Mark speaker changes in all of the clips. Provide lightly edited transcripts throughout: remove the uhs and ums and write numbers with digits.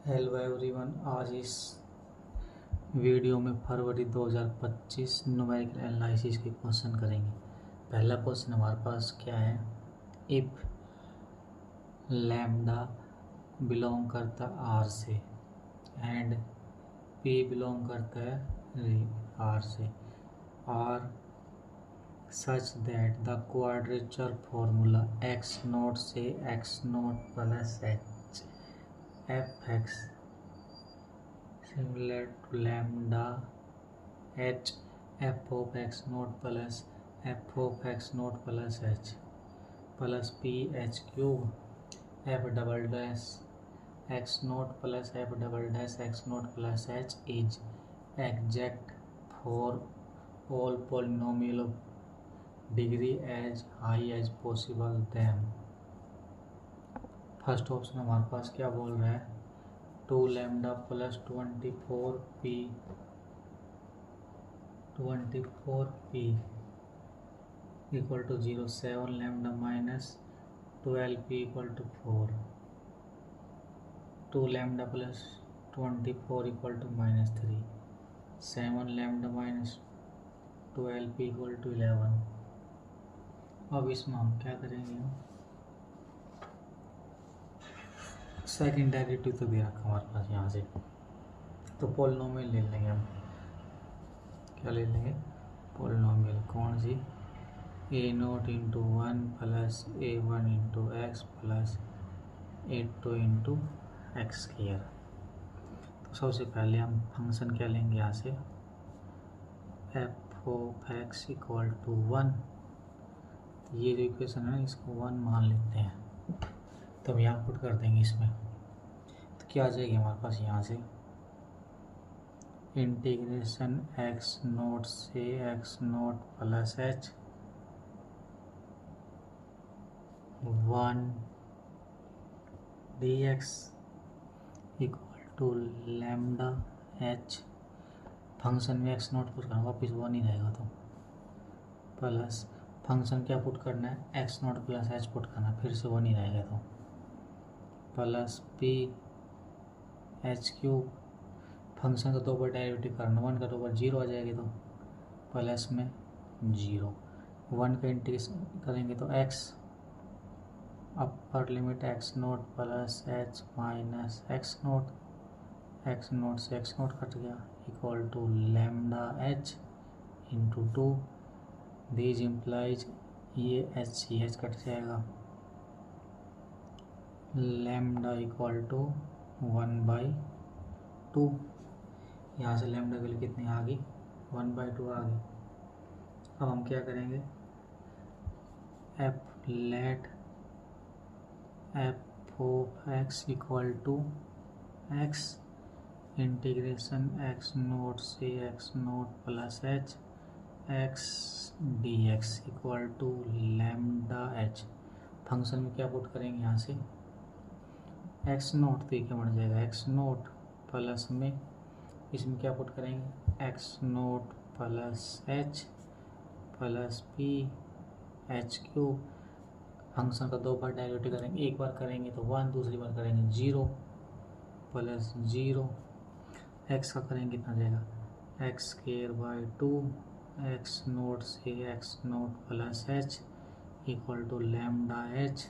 Speaker 1: Hello everyone. आज इस video में फरवरी 2025 न्यूमेरिकल एनालिसिस के क्वेश्चन करेंगे। पहला क्वेश्चन हमारे पास क्या है, इफ लैम्डा बिलोंग करता आर से एंड पी बिलोंग करता है आर से R such that the quadrature formula x naught से x naught plus h f x similar to lambda h f of x naught plus f of x naught plus h plus p h cube f double dash x naught plus f double dash x naught plus h is exact for all polynomial of degree as high as possible them। First option हमारे पास क्या बोल रहा है, 2 lambda plus 24p equal to 0, 7 lambda minus 12p equal to 4, 2 lambda plus 24 equal to -3, 7 lambda minus 12p equal to 11। अब इसमें हम क्या करेंगे, सेकेंड डेरिवेटिव तो दे रखा हमारे पास यहाँ से, तो पॉलिनोमियल ले लेंगे हम। क्या ले लेंगे, पॉलिनोमियल। कौन सी, a naught into 1 plus a1 into x plus a2 into x square. तो सबसे पहले हम फंक्शन क्या लेंगे यहाँ से, f of x equal to 1। ये जो इक्वेशन है इसको 1 मान लेते हैं, तो हम यहाँ पुट कर देंगे इसमें। तो क्या आ जाएगी हमारे पास यहाँ से, इंटीग्रेशन एक्स नोट से x naught plus H 1 dx equal to lambda H, function में एक्स नोट पुट करना, वापिस 1 ही रहेगा, तो प्लस फंक्शन क्या पुट करना है, X naught plus H put करना, फिर से 1 ही रहेगा, तो plus p h cube, function का 2 बार डेरिवेटिव करना, 1 का 2 बार 0 आ जाएगी, तो प्लस में 0, 1 का इंटीग्रेशन करेंगे तो x upper limit X naught plus H minus x naught से एक्स नोट कट गया equal to lambda H into 2, this implies ये एच सी एच कट जाएगा, लैम्डा इक्वल टू 1/2। यहाँ से लैम्डा वैल्यू कितनी आ गई, 1/2 आ गई। अब हम क्या करेंगे, f let f of x equal to x integration x naught से x naught plus H x d x equal to lambda H. Function में क्या पुट करेंगे यहाँ से, एक्स नोट तो क्या बन जाएगा, एक्स नोट प्लस में इसमें क्या पुट करेंगे, x naught plus h plus p h cube, function का 2 बार डेरिवेटिव करेंगे, एक बार करेंगे तो 1, दूसरी बार करेंगे 0 प्लस 0, एक्स का करेंगे कितना जाएगा, x square by 2 x naught से x naught plus h equal to lambda h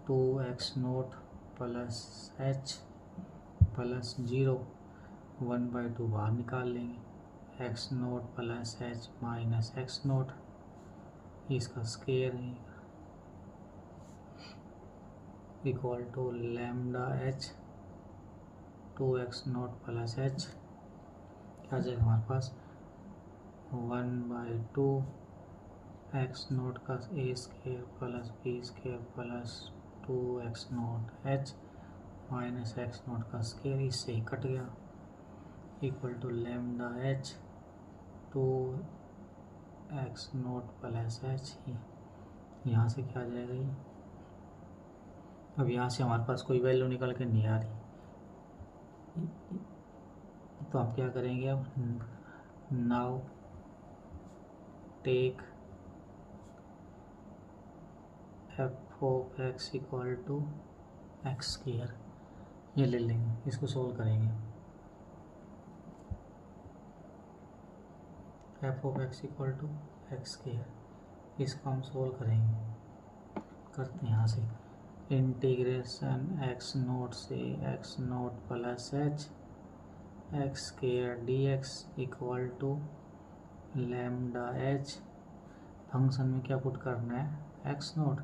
Speaker 1: 2 x naught plus h plus 0, 1/2 बाहर निकाल लेंगे, x naught plus H minus x naught, इसका square equal to lambda H 2x naught plus h, क्या जाएगा हमारे पास 1/2 x naught का a square plus b square plus 2x naught h minus x naught का स्क्वायर, इससे ही cut गया equal to lambda H 2x naught plus H, यहाँ से क्या आ जाएगा ये। अब यहाँ से हमारे पास कोई वैल्यू निकल के नहीं आ रही, तो आप क्या करेंगे, अब now take F of x equal to X square, ये ले लेंगे, इसको सोल्व करेंगे। F of x equal to X square, इसको हम सोल्व करेंगे। करते हैं यहाँ से इंटीग्रेशन एक्स नोट से x naught plus H X square D x equal to lambda H. Function में क्या पुट करना है, एक्स नोट,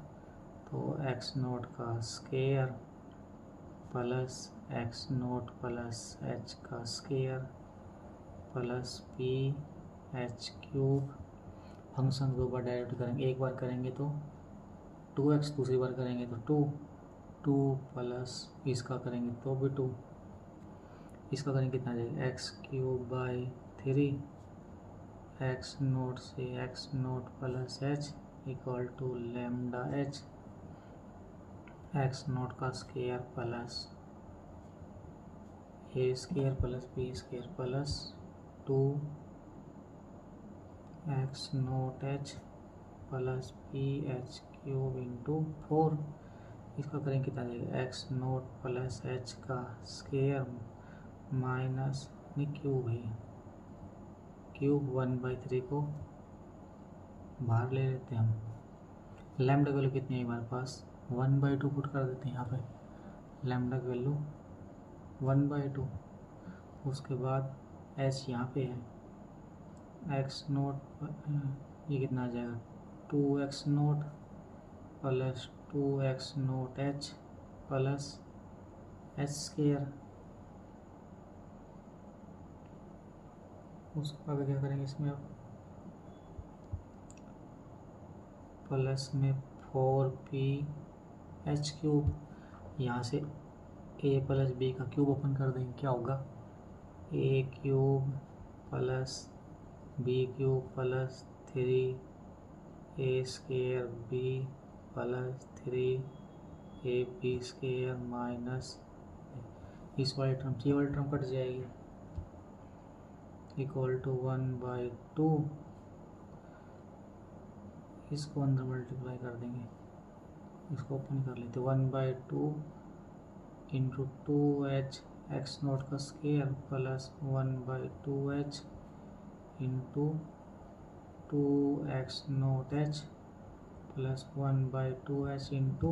Speaker 1: तो एक्स नोट का square plus x naught plus H का square plus p h cube. Function दो बार direct करेंगे, एक बार करेंगे तो 2x, दूसरी बार करेंगे तो 2 प्लस इसका करेंगे तो भी 2, इसका करेंगे कितना जाएगा, x cube by 3 x naught से x naught plus h equal to lambda h x naught का square plus a square plus b square plus 2 x naught h plus p h cube into 4। इसका करेंगे कितना जाएगा, x naught plus H का square minus cube है, cube 1/3 को बाहर ले लेते हैं हम। लैम्डा की वैल्यू कितनी है हमारे पास, 1/2 पुट कर देते हैं यहाँ पे। लैम्डा की वैल्यू 1/2, उसके बाद एच यहाँ पे है एक्स नोट, ये कितना आ जाएगा 2x naught plus 2x naught h plus H square. उसको आगे क्या करेंगे, इसमें अब प्लस में 4p एच क्यूब, यहाँ से a प्लस बी का क्यूब ओपन कर देंगे, क्या होगा a cube plus B cube plus 3 a square b plus 3ab square minus इस वाली टर्म, ये वाली टर्म कट जाएगी, इक्वल टू 1/2। इसको अंदर मल्टीप्लाई कर देंगे, इसको ओपन कर लेते, 1/2 इंटू 2h एक्स नोट का square plus 1/2h into 2x note h plus 1/2h into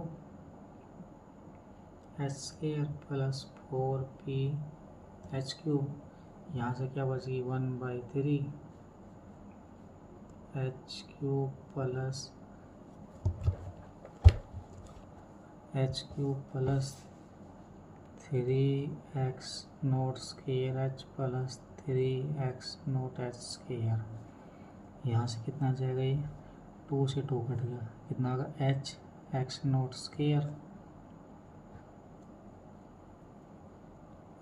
Speaker 1: H square plus 4p H cube. यहाँ से क्या बचेगी 1/3 H cube plus H cube plus 3x note square h plus 3x note h square. यहाँ से कितना जाएगा, ये 2 से 2 कट गया, कितना होगा h x note square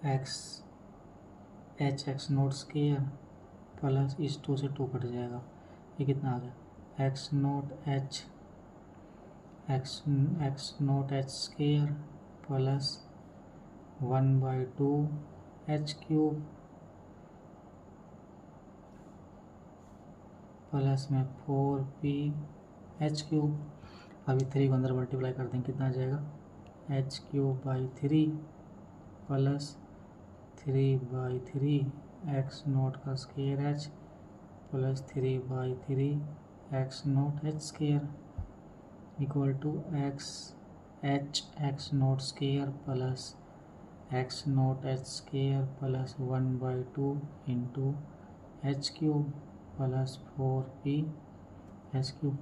Speaker 1: h x note square plus इस 2 से 2 कट जाएगा, ये कितना आ गया x note h square plus 1/2 h cube plus में 4p h क्यूब। अभी 3 को अंदर मल्टीप्लाई कर देंगे, कितना आ जाएगा h cube by 3 plus 3/3 x naught का square h plus 3/3 x naught h square equal to x naught square plus x naught h square plus 1/2 into h cube plus 4p h cube,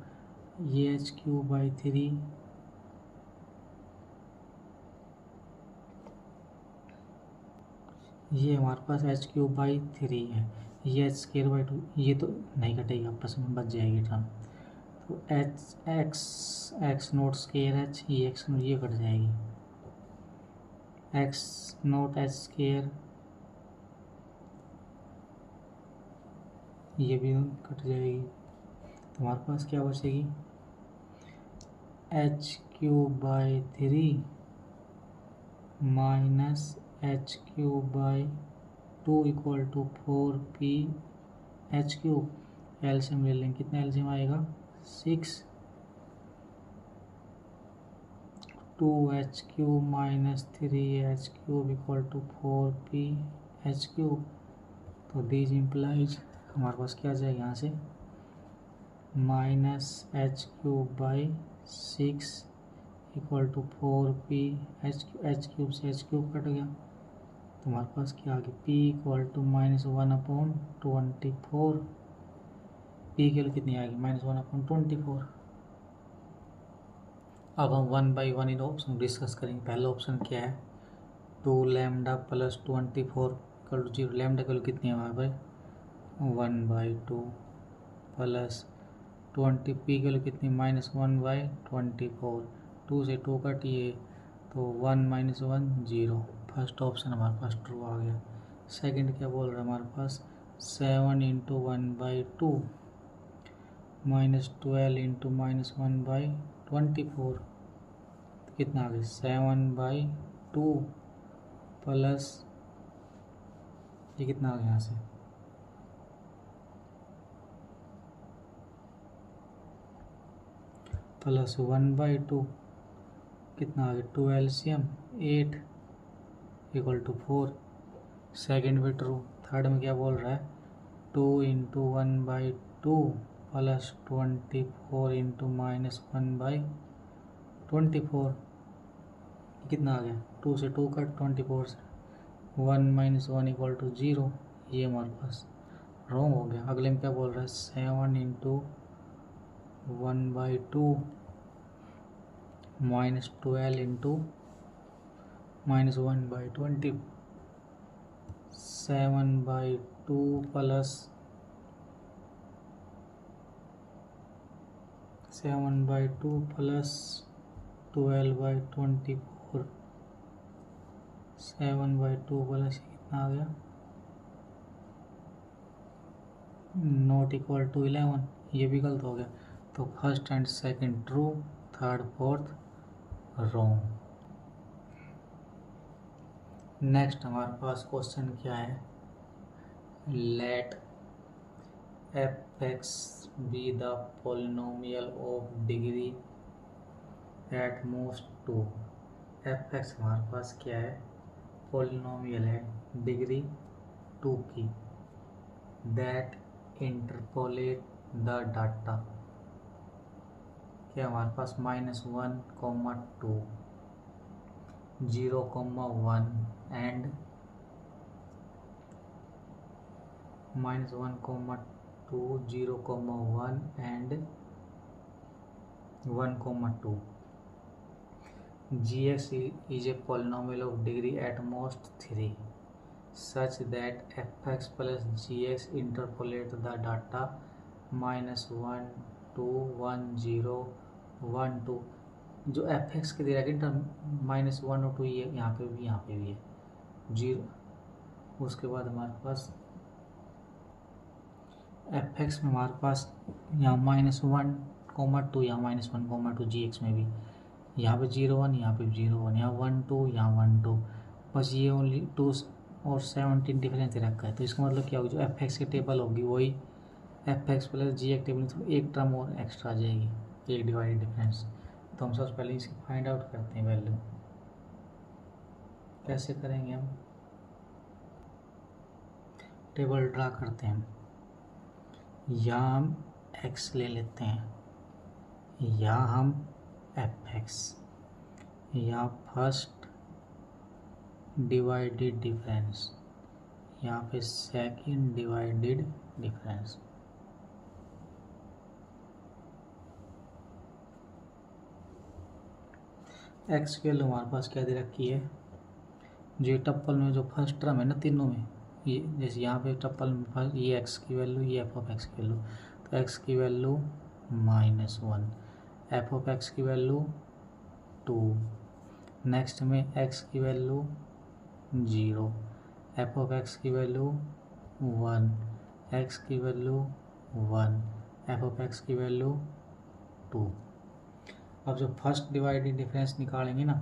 Speaker 1: ये h cube by 3 ये हमारे पास h cube by 3 है, ये h square by 2, ये तो नहीं कटेगी, आपस में बच जाएगी टर्म, तो एक्स नोट स्क्वायर h, ये एक्स नोट ये कट जाएगी, एक्स नोट h स्क्वायर ये भी कट जाएगी, तो हमारे पास क्या बचेगी h cube by 3 minus H cube by 2 equal to 4p H cube. LCM ले लेंगे, कितना एलसीएम आएगा 6, 2h³ minus 3h³ equal to 4ph³। तो दीज इम्प्लाइज हमारे पास क्या आ जाएगा यहाँ से -h³/6 इक्वल टू 4ph³ से h³ कट गया तो हमारे पास क्या आ गया p इक्वल टू -1/24। p की वैल्यू कितनी आएगी -1/24। अब हम 1 बाई 1 इन ऑप्शन डिस्कस करेंगे। पहला ऑप्शन क्या है 2λ प्लस 24 इक्वल टू 0। लैम्डा की वैल्यू कितनी है वहाँ पर 1/2 प्लस 20 पी की वैल्यू कितनी -1/24। 2 से 2 कटिए तो 1 - 1 0। फर्स्ट ऑप्शन हमारे पास ट्रू आ गया। सेकंड क्या बोल रहा है हमारे पास 7 × 1/2 -12 × -1/24 कितना आ गया 7/2 प्लस ये कितना आ गया यहाँ से प्लस 1/2 कितना आ गया 2 LCM 8 इक्वल टू 4। सेकेंड भी ट्रू। थर्ड में क्या बोल रहा है 2 × 1/2 प्लस 24 × -1/24 कितना आ गया 2 से 2 कट 24 से 1 - 1 इक्वल टू 0। ये हमारे पास रॉन्ग हो गया। अगले में क्या बोल रहा है 7 × 1/2 -12 × -1/20 7/2 प्लस 7/2 प्लस 12/24 7/2 प्लस कितना आ गया नॉट इक्वल टू 11। ये भी गलत हो गया। तो first and second true, third fourth wrong. Next हमारे पास क्वेश्चन क्या है let f(x) be the polynomial of degree at most 2। f(x) हमारे पास क्या है पॉलिनोमियल है डिग्री 2 की दैट इंटरपोलेट द डाटा क्या हमारे पास -1, 2, 0, 1 and -1, 2, 0, 1 and 1, 2। gx is a polynomial of degree at most 3 such that f(x) plus gx interpolate the data -1, 2, 1, 0, 1, 2। जो f(x) के दे रहा है -1 और 2 ये यहाँ पे भी है 0। उसके बाद हमारे पास f(x) में हमारे पास यहाँ -1, 2 यहाँ -1, 2 gx में भी यहाँ पे 0, 1 यहाँ पे 0, 1 यहाँ 1, 2 यहाँ 1, 2 बस ये ओनली 2 और 17 डिफरेंस रखा है। तो इसका मतलब क्या होगा जो f(x) की टेबल होगी वही f(x) प्लस gx टेबल में एक टर्म और एक्स्ट्रा आ जाएगी एक डिवाइडेड डिफरेंस। तो हम सबसे पहले इसकी फाइंड आउट करते हैं वैल्यू। कैसे करेंगे हम टेबल ड्रा करते हैं। यहाँ हम x ले लेते हैं यहाँ हम f(x) यहाँ फर्स्ट डिवाइडेड डिफरेंस यहाँ पे सेकंड डिवाइडेड डिफरेंस। x की वैल्यू हमारे पास क्या दे रखी है जो टप्पल में जो फर्स्ट टर्म है ना तीनों में ये जैसे यहाँ पे टप्पल में फर्स्ट ये x की वैल्यू ये f(x) की वैल्यू तो x की वैल्यू -1 f(x) की वैल्यू 2 नेक्स्ट में x की वैल्यू 0 f(x) की वैल्यू 1 x की वैल्यू 1 f(x) की वैल्यू 2। अब जो फर्स्ट डिवाइडेड डिफरेंस निकालेंगे ना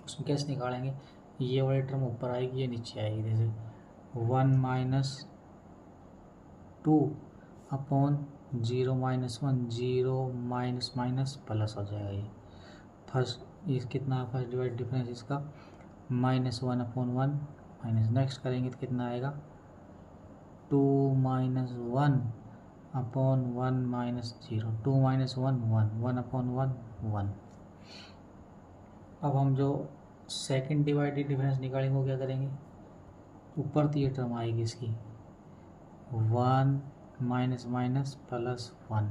Speaker 1: उसमें कैसे निकालेंगे ये वाली टर्म ऊपर आएगी ये नीचे आएगी जैसे 1 - 2 अपॉन 0 - 1 0 माइनस प्लस हो जाएगा ये फर्स्ट इस कितना फर्स्ट डिवाइड डिफरेंस इसका -1/1 माइनस, नेक्स्ट करेंगे तो कितना आएगा 2 - 1/1 माइनस 0, 2 - 1 1, 1/1 1। अब हम जो सेकंड डिवाइडेड डिफरेंस निकालेंगे वो क्या करेंगे, ऊपर तो ये टर्म आएगी इसकी 1 माइनस माइनस प्लस 1,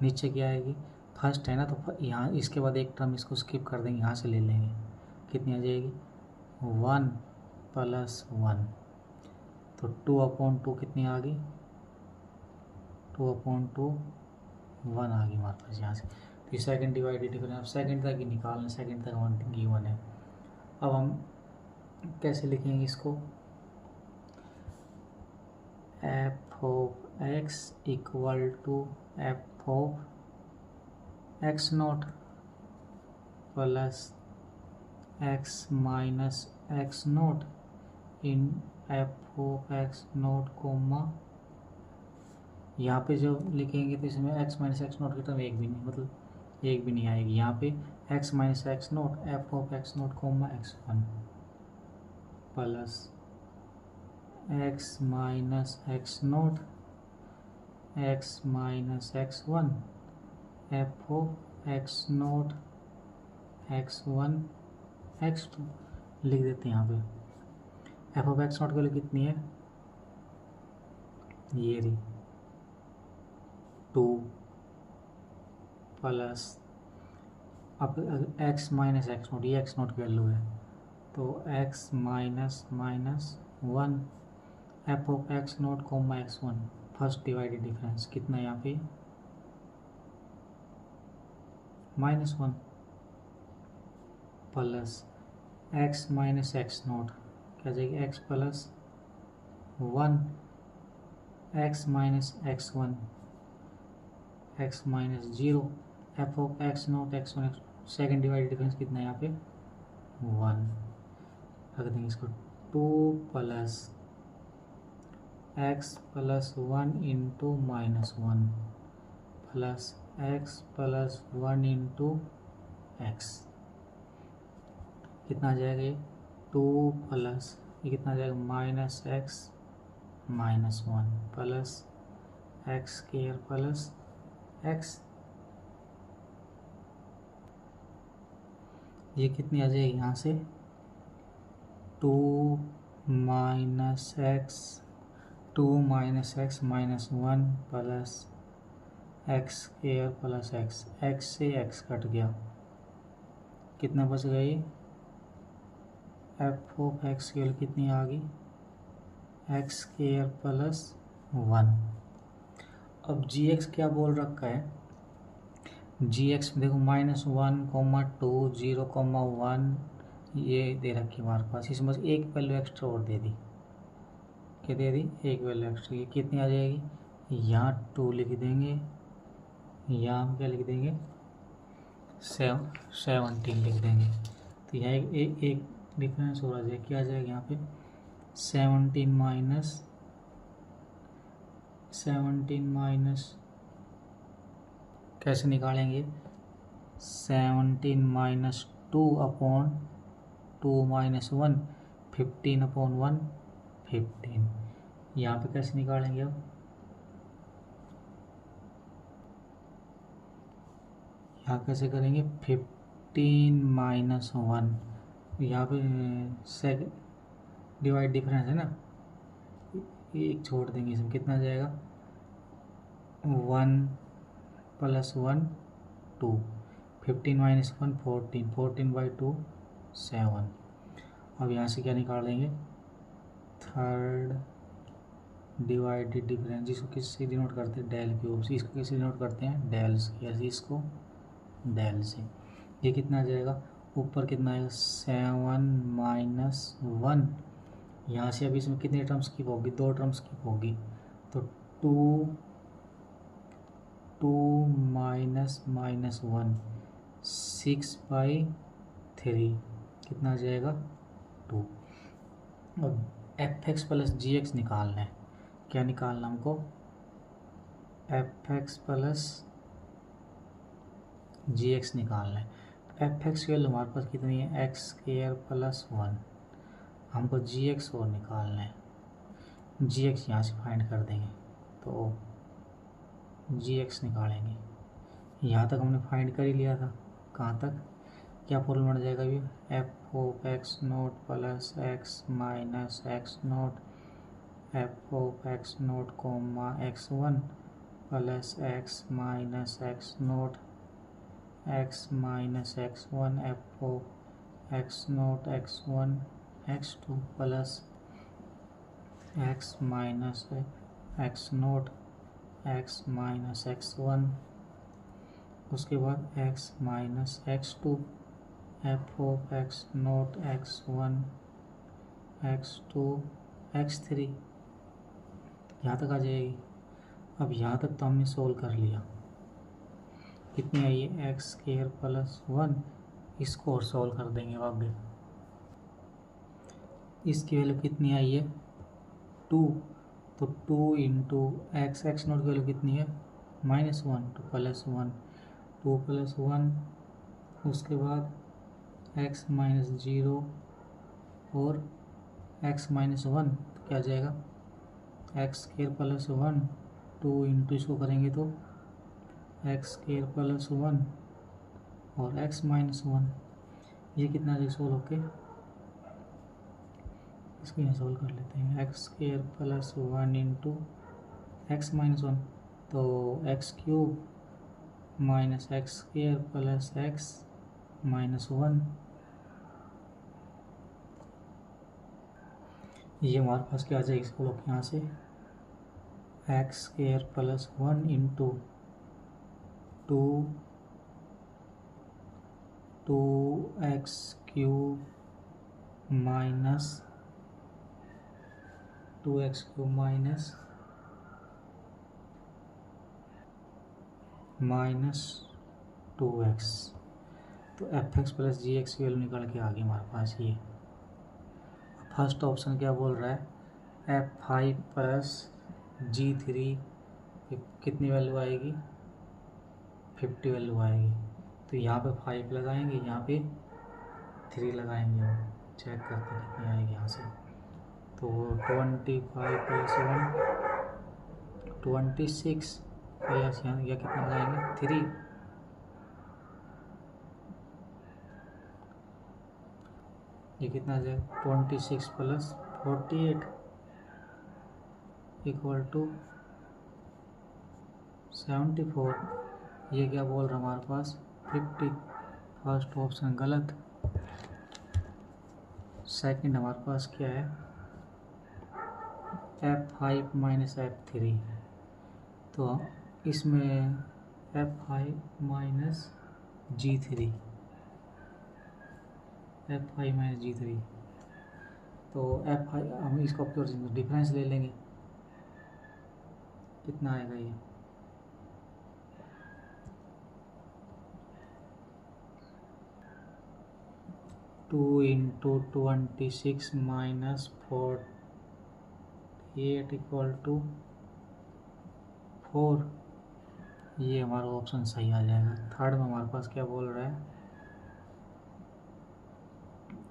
Speaker 1: नीचे क्या आएगी, फर्स्ट है ना तो यहाँ इसके बाद एक टर्म इसको स्किप कर देंगे, यहाँ से ले लेंगे, कितनी आ जाएगी 1 + 1, तो 2/2 कितनी आ गई 2/2 1 आ गई हमारे पास यहाँ से। तो ये सेकंड डिवाइडेड डिफरेंस, अब सेकंड तक ही निकालना, सेकंड तक हमारा गिवन है। अब हम कैसे लिखेंगे इसको, f(x) = f(x0) plus x minus x0 इन f(x0), यहाँ पे जो लिखेंगे तो इसमें x माइनस x0 की टर्म एक भी नहीं, मतलब एक भी नहीं आएगी। यहाँ पे x minus x0 f(x0, x1) plus x minus x0 x minus x1 f(x0, x1, x2) लिख देते हैं। यहाँ पे f(x0) के लिए कितनी है, ये रही 2 प्लस, अब x माइनस x0, ये x0 की वैल्यू है तो x minus minus 1 f(x0, x1) first divided difference कितना है यहाँ पे -1 प्लस x माइनस x0 क्या जाएगी x plus 1 x minus x1 x minus 0 f(x0, x1, second divided difference कितना है यहाँ पे 1, रख देंगे इसको 2 plus x plus 1 into -1 plus x plus 1 into x, कितना आ जाएगा ये 2 प्लस ये कितना आ जाएगा -x -1 plus x² plus x, ये कितनी आ जाएगी यहाँ से 2 - x -1 plus x² plus x से x कट गया, कितना बच गया ये f(x) के लिए कितनी आ गई x² प्लस 1। अब gx क्या बोल रखा है, gx में देखो -1, 2, 0, 1 ये दे रखी है हमारे पास, इसमें एक वैल्यू एक्स्ट्रा और दे दी, क्या दे दी एक वैल्यू एक्स्ट्रा, ये कितनी आ जाएगी, यहाँ 2 लिख देंगे, यहाँ हम क्या लिख देंगे 17 लिख देंगे, तो यहाँ एक डिफरेंस हो रहा है, क्या आ जाएगा यहाँ पे 17 माइनस कैसे निकालेंगे 17 - 2/2 -1 15/1 15, यहाँ पे कैसे निकालेंगे, अब यहाँ कैसे करेंगे 15 - 1, यहाँ पे सेकंड डिवाइड डिफरेंस है ना, एक छोड़ देंगे, इसमें कितना जाएगा 1 प्लस 1 2, 15 - 1 14, 14/2 7। अब यहाँ से क्या निकालेंगे थर्ड डिवाइडेड डिफरेंस, जिसको किससे डिनोट करते हैं डेल क्यूब से, इसको किससे डिनोट करते हैं डेल से, ऐसे इसको डेल से, ये कितना आ जाएगा ऊपर कितना आएगा 7 - 1, यहाँ से अभी इसमें कितनी टर्म्स स्किप होगी 2 टर्म्स स्किप होगी, तो 2 माइनस -1 6/3 कितना आ जाएगा 2। अब f(x) प्लस gx निकालना है, क्या निकालना हमको f(x) प्लस gx निकालना है, एफ एक्स की वैल्यू हमारे पास कितनी है, एक्स स्क्वायर प्लस 1। हमको जी एक्स और निकालना है, जी एक्स यहाँ से फाइंड कर देंगे तो जी एक्स निकालेंगे। यहाँ तक हमने फाइंड कर ही लिया था, कहाँ तक, क्या फॉर्मूला बन जाएगा अभी, F of X naught plus X minus x naught F of X naught comma X one plus X minus x naught X minus X one F of X naught X one X two plus X minus x naught X minus X one, उसके बाद X minus X two F of X naught X one X two X three, यहाँ तक आ जाएगी। अब यहाँ तक तो हमने सोल्व कर लिया, कितनी आई है, एक्स स्क्वायर प्लस 1। इसको और सोल्व कर देंगे आगे, इसकी वैल्यू कितनी आई है 2, तो 2 इंटू एक्स, एक्स नोट की वैल्यू कितनी है -1 तो +1, 2 + 1, उसके बाद एक्स माइनस 0 और एक्स माइनस 1 तो क्या आ जाएगा, एक्स स्क्वायर प्लस 1, 2 इंटू इसको करेंगे तो एक्स स्क्वायर प्लस 1 और एक्स माइनस 1, ये कितना है सोल्व होके, इसको यहाँ सोल्व कर लेते हैं, x square plus 1 into x minus 1 तो x cube minus x square plus X minus 1, ये हमारे पास क्या आ जाएगा, इसको लोग यहाँ से x square plus 1 into 2x cube minus 2x cube minus 2x, तो एफ एक्स प्लस जी एक्स की वैल्यू निकल के आ गई हमारे पास। ये फर्स्ट ऑप्शन क्या बोल रहा है, F5 प्लस G3 कितनी वैल्यू आएगी, 50 वैल्यू आएगी। तो यहाँ पे 5 लगाएंगे, यहाँ पे 3 लगाएंगे, हम चेक करते हैं कितनी आएगी यहाँ से। तो 25 प्लस 1 26 प्लस यहाँ या कितना लगाएंगे 3, ये कितना आ जाएगा 26 प्लस 48 इक्वल टू 74। ये क्या बोल रहा है हमारे पास 50, फर्स्ट ऑप्शन गलत। सेकंड हमारे पास क्या है F5 माइनस F3, तो इसमें F5 minus G3, F5 minus G3, तो F5 हम इसको डिफरेंस ले लेंगे, कितना आएगा ये 2 इंटू 26 माइनस 48 इक्वल टू 4, ये हमारा ऑप्शन सही आ जाएगा। थर्ड में हमारे पास क्या बोल रहा है,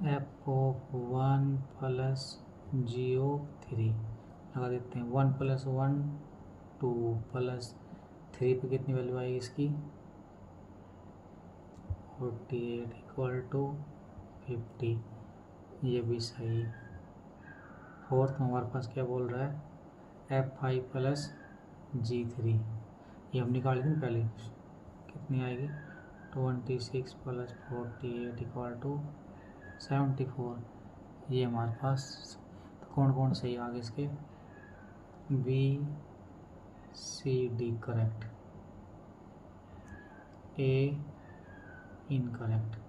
Speaker 1: एफ ऑफ 1 प्लस G3 लगा देते हैं, 1 + 1 2 प्लस 3 पे कितनी वैल्यू आएगी इसकी 48 इक्वल टू 50, ये भी सही। फोर्थ में हमारे पास क्या बोल रहा है F5 प्लस G3, ये हम निकाल दें पहले, कितनी आएगी 26 प्लस 48 इक्वल टू 74, ये हमारे पास। तो कौन कौन सही आगे इसके, B C D correct, A incorrect.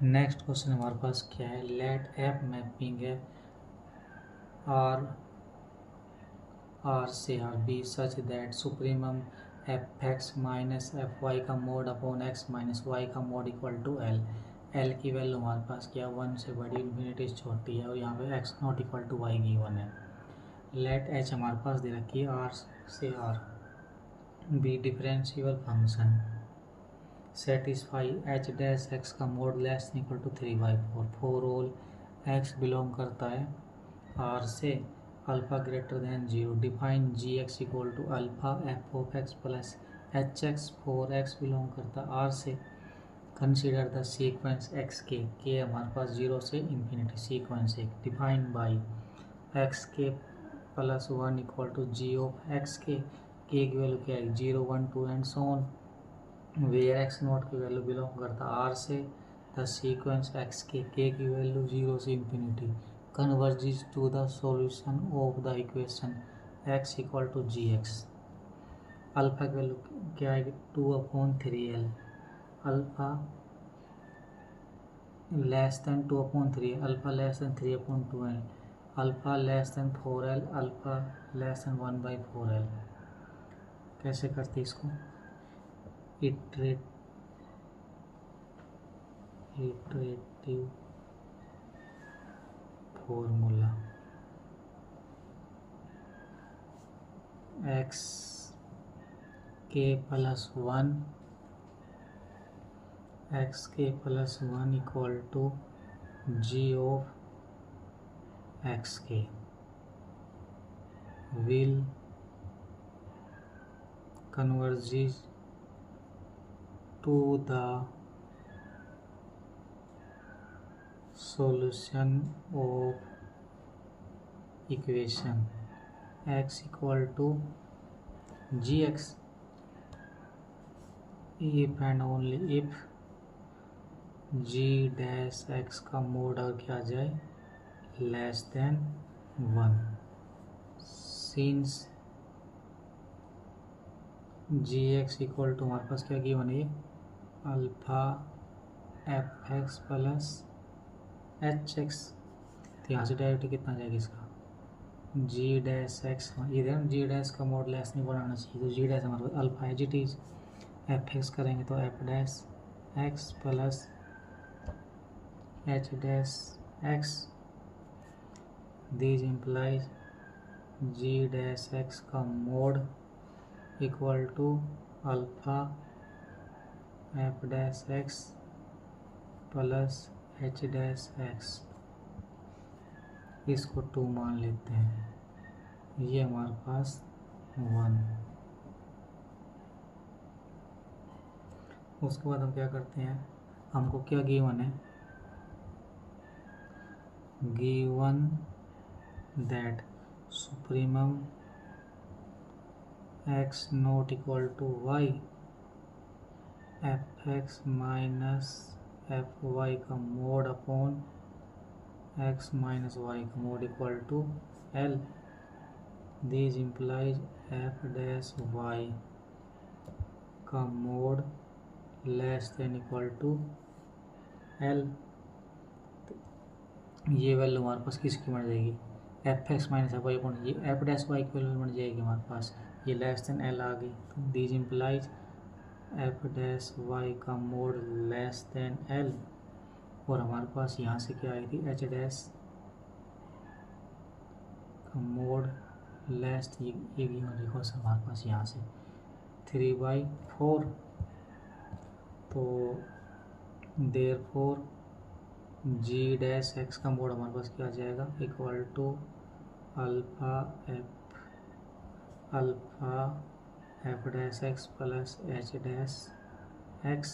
Speaker 1: Next question हमारे पास क्या है, लेट एफ मैपिंग है आर से R B such that supremum f x minus f y का mod upon x minus y का mod equal to L. L की value हमारे पास क्या 1 से बड़ी, इन्फिनिटी से छोटी है, और यहाँ पे x not equal to y given है। लेट एच हमारे पास दे रखी है आर से R, B differential function, satisfy h dash x का mod less equal to 3/4 for all x belong करता है आर से alpha greater than 0, define g x equal to alpha F of x plus H x for x belong करता है R से, consider the sequence X के हमारे पास 0 से इन्फिनिटी सीक्वेंस है, डिफाइन बाई एक्स के plus 1 equal to G of X के की वैल्यू क्या है 0 1 2 and so on, where X naught की वैल्यू बिलोंग करता आर से, द सीक्वेंस एक्स के की वैल्यू 0 से infinity converges to the solution of the equation X equal to G X. Alpha की वैल्यू क्या है 2/3l, alpha less than 2/3, alpha less than 3/2l, alpha less than 4l, alpha less than 1/4l। कैसे करते इसको, iterative formula X के plus 1 equal to G of X के will converges to the solution of equation x equal to gx if and only if g dash x का mod अगर क्या आ जाए less than 1, since G x equal to हमारे पास क्या given है alpha F X plus H X, तो यहाँ से डायरेक्ट कितना जाएगा इसका जी डैश एक्स, इधर जी डैश का मोड लेस नहीं बनाना चाहिए, तो जी डैश हमारे पास alpha as it is, f x करेंगे तो f dash x plus H dash x, this implies g dash x का mod equal to alpha F dash x plus H dash x, इसको 2 मान लेते हैं, ये हमारे पास 1। उसके बाद हम क्या करते हैं, हमको क्या गिवन है, given that supremum x not equal to y, f x minus f y का mod upon x minus y का mod equal to L, this implies F dash Y का mod less than equal to L, ये value हमारे पास किसकी बन जाएगी f x minus f y upon ये एफ डैश वाई की वैल्यू बन जाएगी हमारे पास, ये लेस देन एल आ गई, तो this implies F dash Y का मोड लेस देन एल, और हमारे पास यहाँ से क्या आई थी एच डैश का मोड लेस, ये भी देखो हमारे पास यहाँ से 3/4, तो देयरफॉर जी डैश एक्स का मोड हमारे पास क्या आ जाएगा equal to alpha F dash x plus H dash X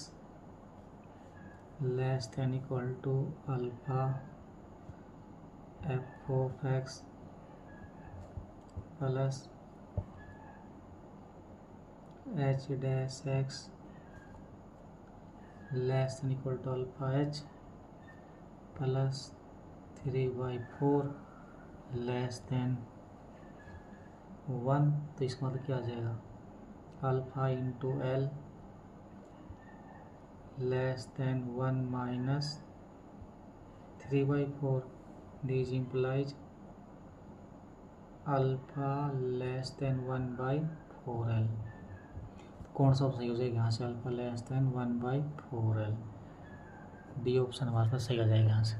Speaker 1: less than equal to alpha F of x plus H dash X less than equal to alpha H plus 3/4 less than 1, तो इसका मतलब क्या आ जाएगा alpha into L less than 1 minus 3/4, this implies alpha less than 1/4l, कौन सा option सही हो जाएगा यहाँ से alpha less than 1/4l, D option हमारे पास सही आ जाएगा यहाँ से।